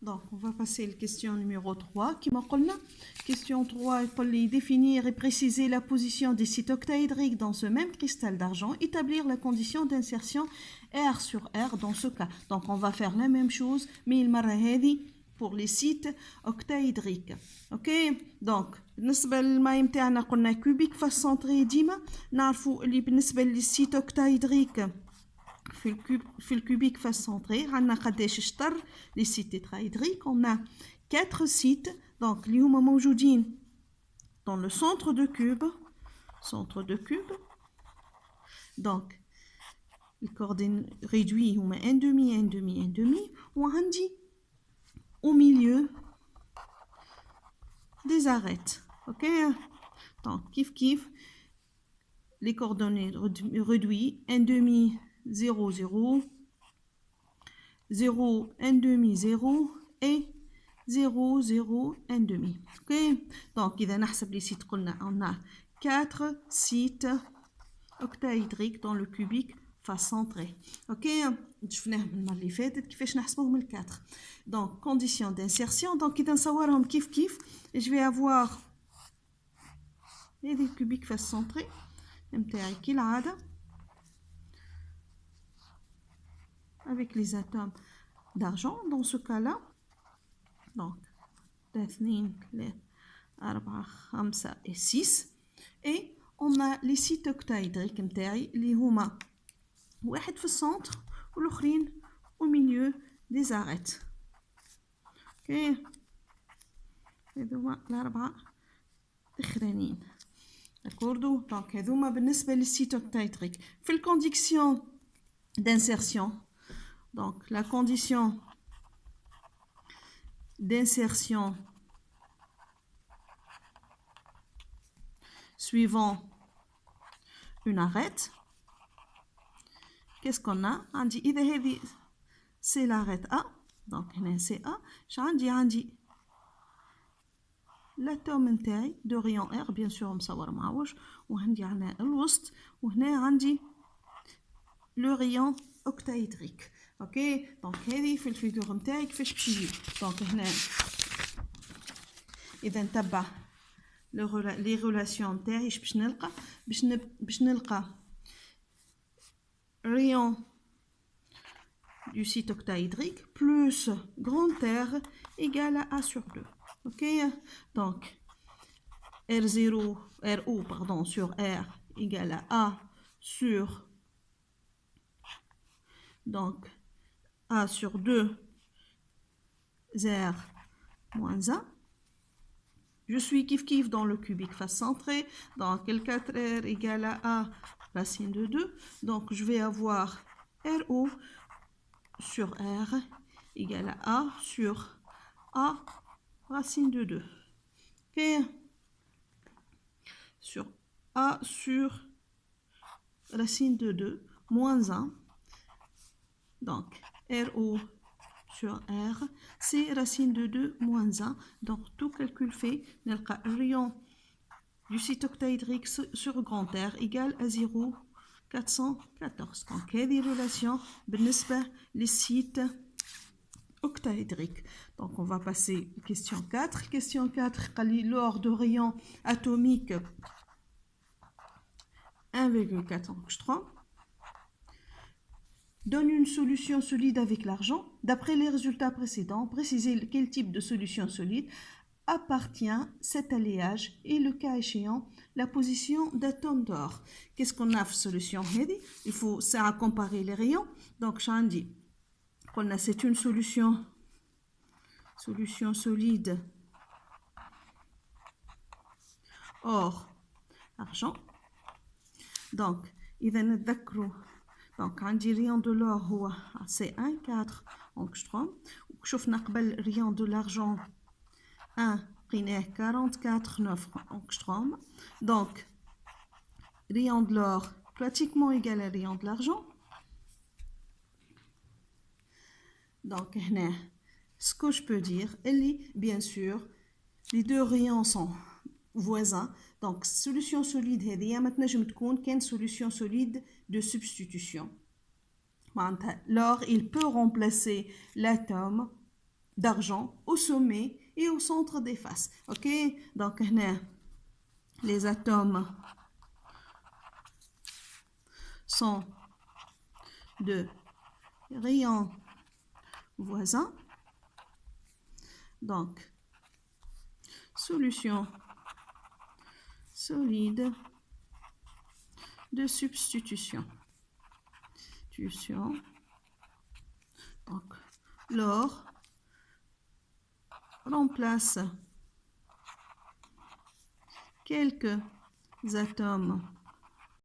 Donc, on va passer à la question numéro 3 qui m'a dit, question 3, il faut définir et préciser la position des sites octaédriques dans ce même cristal d'argent, établir la condition d'insertion R sur R dans ce cas. Donc, on va faire la même chose, mais il m'a dit pour les sites octaédriques. Ok, donc, بالنسبة للماء متاعنا قلنا كوبيك فاس سنتري ديما نعرفوا اللي بالنسبة للسيت اوكتايدريك في الكوبيك فاس سنتري عندنا قداش شطر لي سيت تيترايدريك. on a 4 sites donc اللي هما موجودين dans le centre de cube. donc les coordonnées réduits هما 1 demi 1 demi 1 demi وعندي au milieu des arêtes. Ok, donc kif les coordonnées réduits 1 demi 0 0 0 1 demi 0 et 0 0 1 demi. Ok, donc إذا نحسب les sites قلنا on a 4 sites octaédriques dans le cubique face centrée. Ok, شفناه من المره اللي فاتت كيفاش نحسبوهم ال 4. donc condition d'insertion. donc إذا نصورهم كيف je vais avoir هذه الكوبيك face centrée نتاعي كالعاده avec les atomes d'argent dans ce cas-là. donc 2 3 4 5 et 6 et on a les sites octaédriques نتاعي اللي هما واحد في السنتر والاخرين au milieu des arêtes. اوكي هذوما الاربعه الاخرانيين داكوردو. دونك هذوما بالنسبه للسيت اوكتايدريك. في الكونديسيون d'insertion. donc la condition d'insertion suivant une arête. qu'est-ce qu'on a? عندي إذا هذه c'est l'arête A. donc هنا c'est A. عندي l'atome نتاعي de rayon R bien sûr مصور معوج وعندي على الوسط وهنا عندي le rayon octaédrique. ok donc هذه في الفيجور نتاعي كيفاش باش يجي. donc هنا إذا نتبع les relations نتاعي باش نلقى باش نلقى rayon du site octaédrique plus grand R égale à A sur 2. ok donc RO pardon sur R égale à A sur donc A sur 2 R moins 1. je suis kif dans le cubique face centrée. donc L4R égale à A racine de 2. donc je vais avoir RO sur R égale à A sur A racine de 2. ok sur A sur racine de 2 moins 1. donc RO sur R c'est racine de 2 moins 1. donc tout calcul fait نلقى rayon du site octaédrique sur grand R égale à 0,414. donc هذه relation بالنسبة للسيت octaédrique. donc on va passer question 4. question 4 قال لي lors de rayon atomique 1,4 angstrom donne une solution solide avec l'argent. D'après les résultats précédents, précisez quel type de solution solide appartient cet alliage et le cas échéant la position d'atomes d'or. Qu'est-ce qu'on a pour solution? Il faut ça à comparer les rayons. donc Chandi, c'est une solution solide or argent. donc إذا نتذكروا donc عندي rayon de l'or هو c'est 1,4 angstrom وشفنا قبل rayon de l'argent 1 قيناه 44,9 angstrom. donc rayon de l'or pratiquement égal à rayon de l'argent. donc هنا ce que je peux dire bien sûr les deux rayons sont voisins. donc solution solide هذه ما تنجم تكون كان solution solide de substitution. l'or il peut remplacer l'atome d'argent au sommet et au centre des faces. Ok, donc les atomes sont de rayons voisins. Donc, solution solide de substitution. Donc, l'or remplace quelques atomes